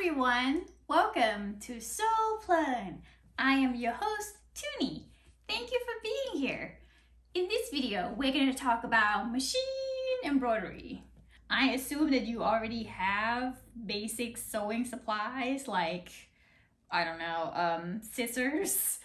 everyone, welcome to Soul Plug. I am your host, Toony. Thank you for being here. In this video, we're going to talk about machine embroidery. I assume that you already have basic sewing supplies like, scissors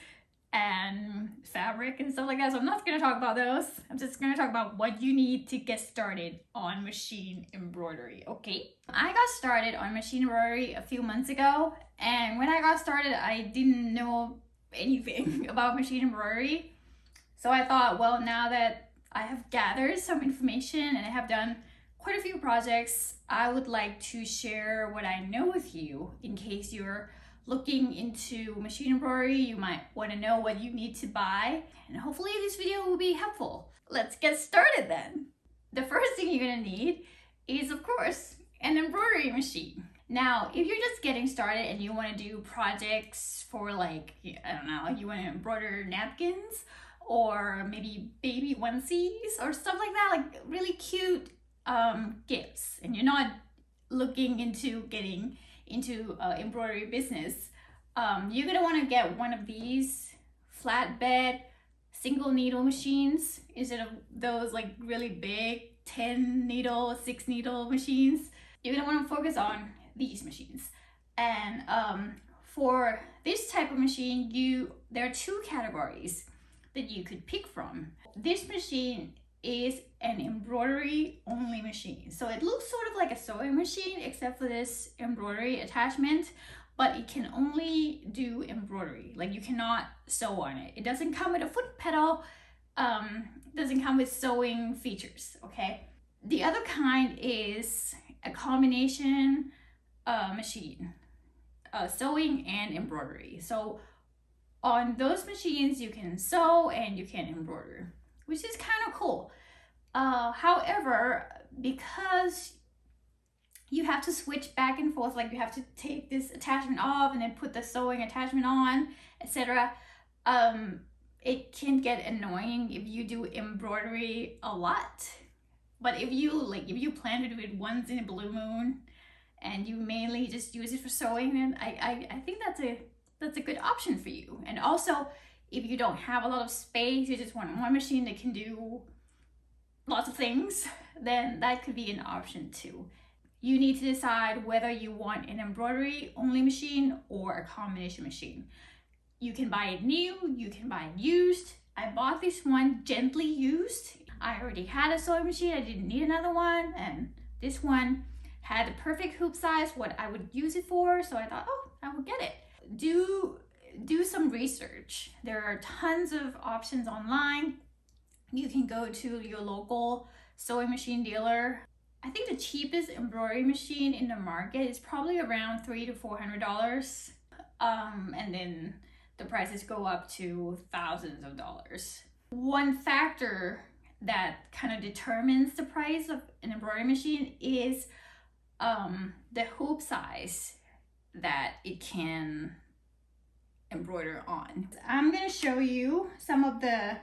and fabric and stuff like that. So I'm not going to talk about those. I'm just going to talk about what you need to get started on machine embroidery, okay? I got started on machine embroidery a few months ago, and when I got started, I didn't know anything about machine embroidery. So I thought, well, now that I have gathered some information and I have done quite a few projects, I would like to share what I know with you in case you're looking into machine embroidery. You might want to know what you need to buy, and hopefully this video will be helpful. Let's get started then. The first thing you're going to need is, of course, an embroidery machine. Now, if you're just getting started and you want to do projects for you want to embroider napkins or maybe baby onesies or stuff like that, like really cute gifts, and you're not looking into getting into embroidery business, you're gonna want to get one of these flatbed single needle machines instead of those like really big 10 needle, 6 needle machines. You're gonna want to focus on these machines. And for this type of machine, there are two categories that you could pick from. This machine is an embroidery only machine. So it looks sort of like a sewing machine except for this embroidery attachment, but it can only do embroidery. Like you cannot sew on it. It doesn't come with a foot pedal, doesn't come with sewing features, okay? The other kind is a combination machine, sewing and embroidery. So on those machines you can sew and you can embroider, which is kind of cool. However, because you have to switch back and forth, like you have to take this attachment off and then put the sewing attachment on, etc., it can get annoying if you do embroidery a lot. But if you plan to do it once in a blue moon and you mainly just use it for sewing, then I think that's a good option for you. And also, if you don't have a lot of space, you just want one machine that can do lots of things, then that could be an option too. You need to decide whether you want an embroidery only machine or a combination machine. You can buy it new, you can buy it used. I bought this one gently used. I already had a sewing machine, I didn't need another one, and this one had the perfect hoop size, what I would use it for, so I thought, oh, I will get it. Do some research. There are tons of options online. You can go to your local sewing machine dealer. I think the cheapest embroidery machine in the market is probably around $300 to $400. And then the prices go up to thousands of dollars. One factor that kind of determines the price of an embroidery machine is the hoop size that it can embroider on. I'm going to show you some of the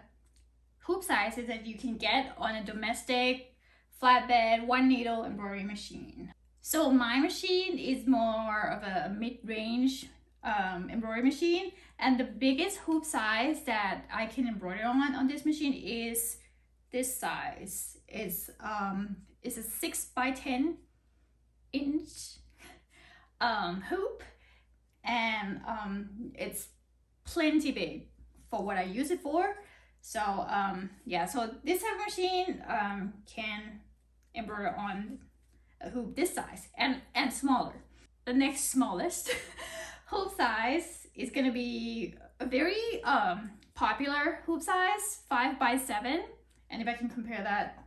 hoop sizes that you can get on a domestic flatbed one needle embroidery machine. So my machine is more of a mid-range embroidery machine, and the biggest hoop size that I can embroider on this machine is this size. It's a 6 by 10 inch hoop, and it's plenty big for what I use it for. So so this type of machine can embroider on a hoop this size and smaller. The next smallest hoop size is going to be a very popular hoop size, 5 by 7, and if I can compare that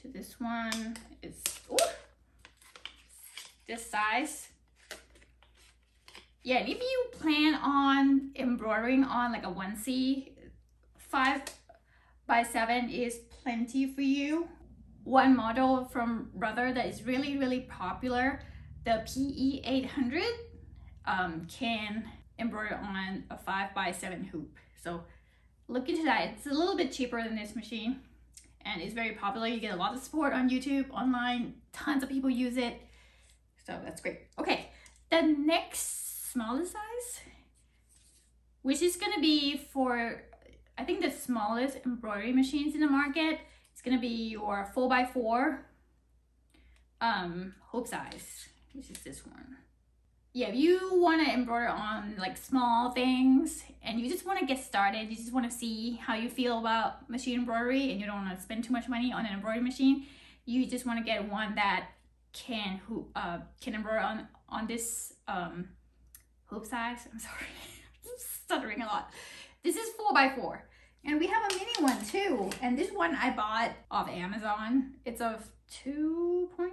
to this one, it's this size. Yeah, and if you plan on embroidering on like a onesie, 5 by 7 is plenty for you. One model from Brother that is really, really popular, the PE 800, can embroider on a 5 by 7 hoop. So look into that. It's a little bit cheaper than this machine, and it's very popular. You get a lot of support on YouTube, online, tons of people use it. So that's great. Okay, The next smallest size, which is gonna be for, I think the smallest embroidery machines in the market, it's gonna be your 4x4 hoop size, which is this one. Yeah, if you want to embroider on like small things and you just want to get started, you just want to see how you feel about machine embroidery and you don't want to spend too much money on an embroidery machine, you just want to get one that can embroider on this hoop size. I'm sorry, I'm stuttering a lot. This is 4x4 and we have a mini one too, and this one I bought off Amazon. It's a 2.5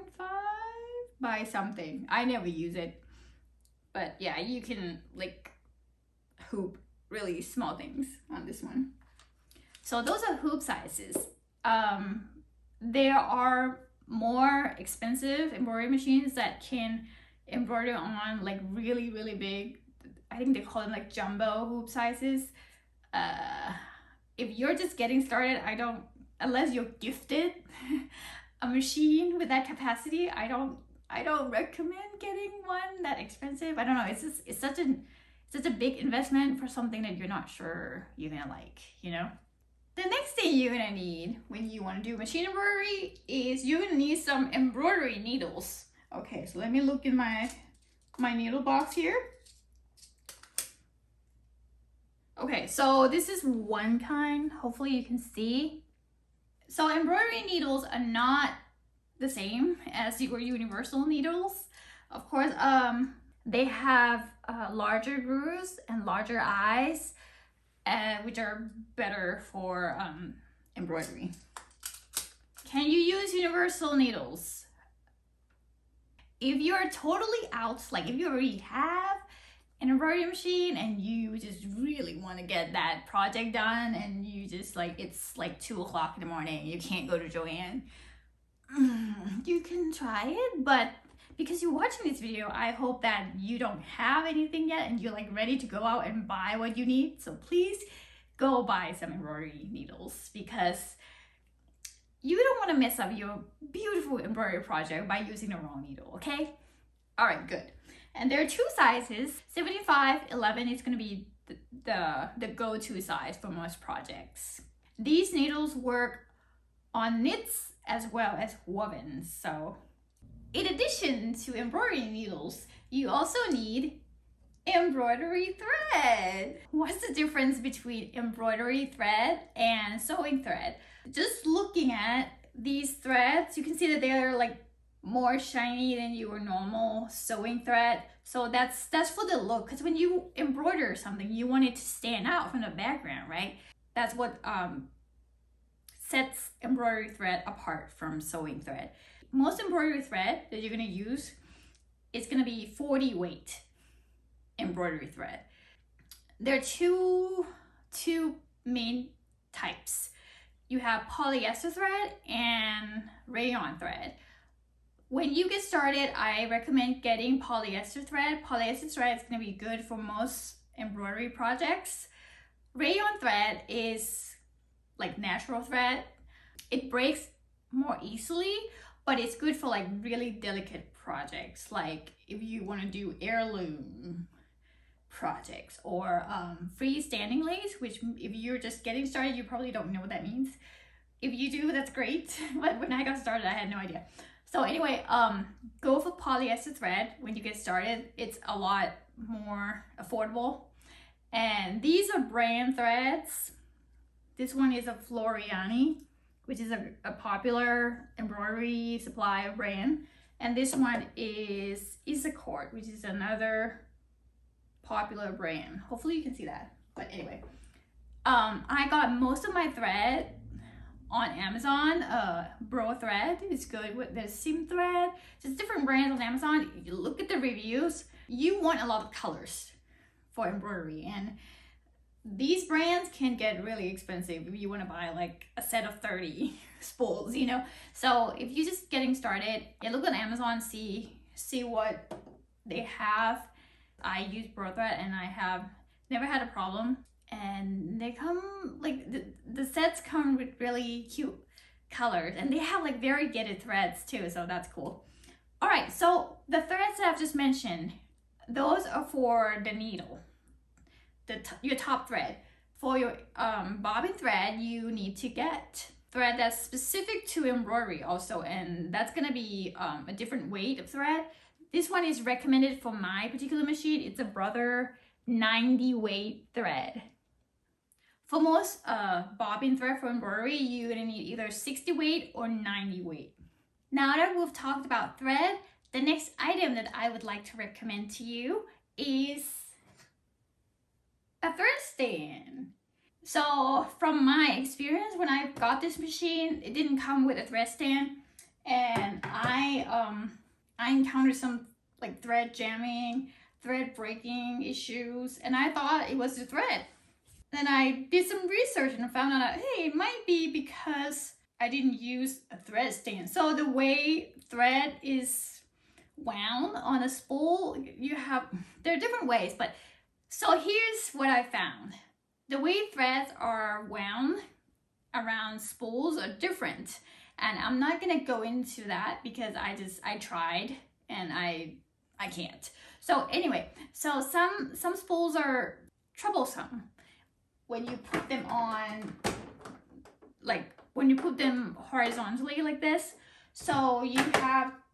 by something. I never use it. But yeah, you can like hoop really small things on this one. So those are hoop sizes. There are more expensive embroidery machines that can embroider on like really, really big, I think they call them like jumbo hoop sizes. If you're just getting started, unless you're gifted a machine with that capacity, I don't recommend getting one that expensive. I don't know. It's such a big investment for something that you're not sure you're gonna like, you know? The next thing you're gonna need when you want to do machine embroidery is you're gonna need some embroidery needles. Okay, so let me look in my needle box here. Okay, so this is one kind. Hopefully you can see. So embroidery needles are not the same as your universal needles. Of course, they have larger grooves and larger eyes, which are better for embroidery. Can you use universal needles? If you're totally out, like if you already have an embroidery machine and you just really want to get that project done and you just like, it's like 2 o'clock in the morning, you can't go to Joann, you can try it, but because you're watching this video, I hope that you don't have anything yet and you're like ready to go out and buy what you need. So please go buy some embroidery needles because you don't want to mess up your beautiful embroidery project by using the wrong needle, okay? All right, good. And there are 2 sizes. 75, 11 is going to be the go-to size for most projects. These needles work on knits as well as wovens. So in addition to embroidery needles, you also need embroidery thread. What's the difference between embroidery thread and sewing thread? Just looking at these threads, you can see that they are like more shiny than your normal sewing thread. So that's for the look, because when you embroider something, you want it to stand out from the background, right? That's what sets embroidery thread apart from sewing thread. Most embroidery thread that you're going to use is going to be 40 weight embroidery thread. There are two main types. You have polyester thread and rayon thread. When you get started, I recommend getting polyester thread. Polyester thread is going to be good for most embroidery projects. Rayon thread is like natural thread. It breaks more easily, but it's good for like really delicate projects, like if you want to do heirloom projects or freestanding lace, which if you're just getting started, you probably don't know what that means. If you do, that's great. But when I got started, I had no idea. So anyway, go for polyester thread when you get started. It's a lot more affordable. And these are brand threads. This one is a Floriani, which is a popular embroidery supply brand. And this one is Isacord, which is another popular brand. Hopefully you can see that. But anyway, I got most of my thread on Amazon. Bro thread is good with the Sim thread. Just different brands on Amazon. You look at the reviews. You want a lot of colors for embroidery, and these brands can get really expensive if you want to buy like a set of 30 spools, you know. So if you're just getting started, yeah, look on Amazon, see what they have. I use Bro thread and I have never had a problem. And they come, like, the sets come with really cute colors. And they have, like, variegated threads, too. So that's cool. All right. So the threads that I've just mentioned, those are for the needle, your top thread. For your bobbin thread, you need to get thread that's specific to embroidery also, and that's gonna be a different weight of thread. This one is recommended for my particular machine. It's a Brother 90 weight thread. For most bobbin thread for embroidery, you're gonna need either 60 weight or 90 weight. Now that we've talked about thread, the next item that I would like to recommend to you is a thread stand. So from my experience, when I got this machine, it didn't come with a thread stand, and I encountered some like thread jamming, thread breaking issues, and I thought it was the thread. Then I did some research and found out, hey, it might be because I didn't use a thread stand. So the way thread is wound on a spool, there are different ways, but so here's what I found. The way threads are wound around spools are different, and I'm not gonna go into that because I tried and I can't. So anyway, so some spools are troublesome when you put them on, like when you put them horizontally like this. So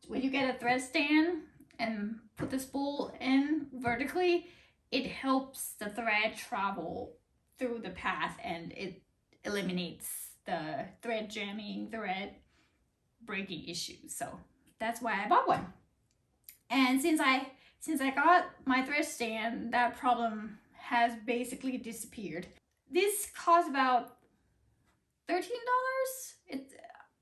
when you get a thread stand and put the spool in vertically, it helps the thread travel through the path, and it eliminates the thread jamming, thread breaking issues. So that's why I bought one. And since I got my thread stand, that problem has basically disappeared. This costs about $13.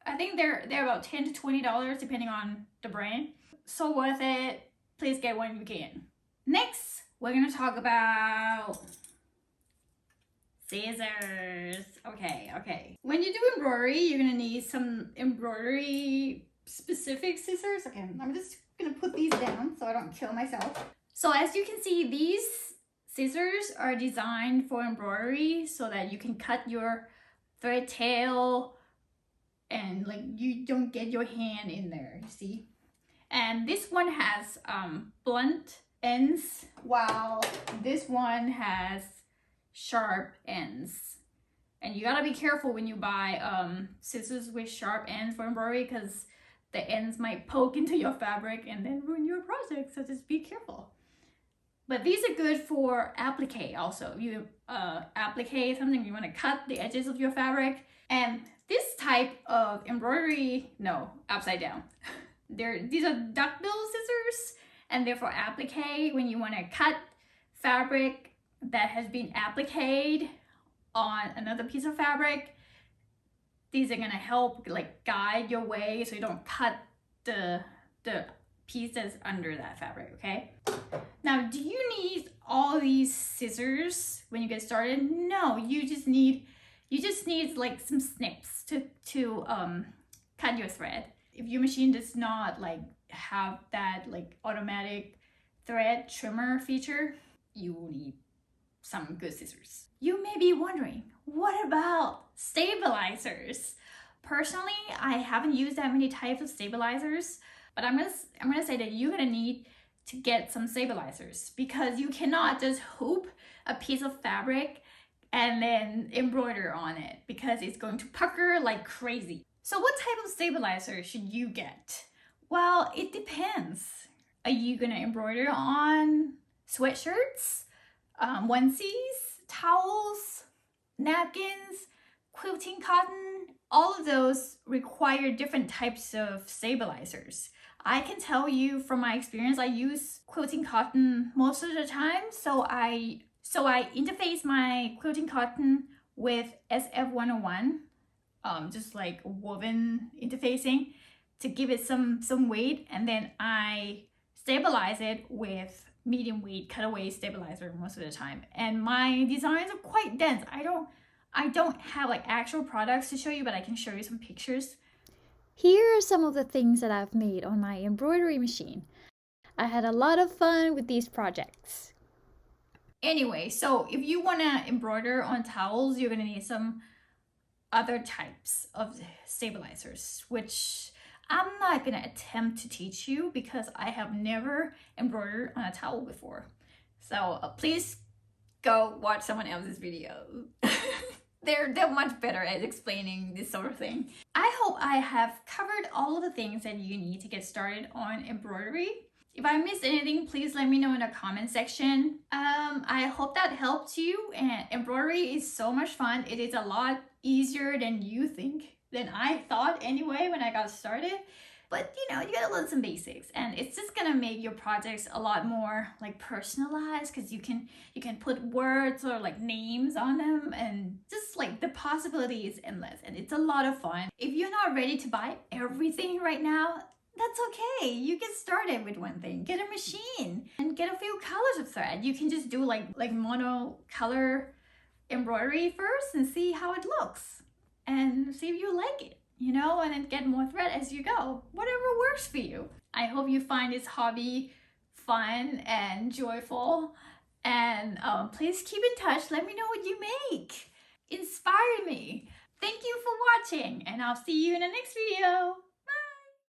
I think they're about $10 to $20 depending on the brand. So worth it. Please get one if you can. Next, we're gonna talk about scissors. Okay. When you do embroidery, you're gonna need some embroidery specific scissors. Okay, I'm just gonna put these down so I don't kill myself. So as you can see, these scissors are designed for embroidery so that you can cut your thread tail and like you don't get your hand in there, you see? And this one has blunt ends, while this one has sharp ends. And you gotta be careful when you buy scissors with sharp ends for embroidery, because the ends might poke into your fabric and then ruin your project, so just be careful. But these are good for applique also. If you applique something, you want to cut the edges of your fabric. And this type of embroidery, no, upside down. These are duckbill scissors, and they're for applique when you want to cut fabric that has been appliqued on another piece of fabric. These are gonna help like guide your way so you don't cut the pieces under that fabric, okay? Now, do you need all these scissors when you get started? No, you just need like some snips to cut your thread. If your machine does not like have that like automatic thread trimmer feature, you will need some good scissors. You may be wondering, what about stabilizers? Personally, I haven't used that many types of stabilizers, but I'm gonna say that you're gonna need to get some stabilizers, because you cannot just hoop a piece of fabric and then embroider on it, because it's going to pucker like crazy. So what type of stabilizer should you get? Well, it depends. Are you gonna embroider on sweatshirts, onesies, towels, napkins, quilting cotton? All of those require different types of stabilizers. I can tell you from my experience, I use quilting cotton most of the time. So I interface my quilting cotton with SF101, just like woven interfacing to give it some weight, and then I stabilize it with medium weight cutaway stabilizer most of the time. And my designs are quite dense. I don't have like actual products to show you, but I can show you some pictures. Here are some of the things that I've made on my embroidery machine. I had a lot of fun with these projects. Anyway, so if you want to embroider on towels, you're going to need some other types of stabilizers, which I'm not gonna attempt to teach you because I have never embroidered on a towel before. So please go watch someone else's videos. They're much better at explaining this sort of thing. I hope I have covered all of the things that you need to get started on embroidery. If I missed anything, please let me know in the comment section. I hope that helped you, and embroidery is so much fun. It is a lot easier than you think, than I thought anyway when I got started. But you know, you gotta learn some basics, and it's just gonna make your projects a lot more like personalized, because you can put words or like names on them, and just like the possibility is endless, and it's a lot of fun. If you're not ready to buy everything right now, that's okay. You get started with one thing. Get a machine and get a few colors of thread. You can just do like monocolor embroidery first and see how it looks, and see if you like it, you know, and then get more thread as you go. Whatever works for you. I hope you find this hobby fun and joyful, and please keep in touch. Let me know what you make. Inspire me. Thank you for watching, and I'll see you in the next video.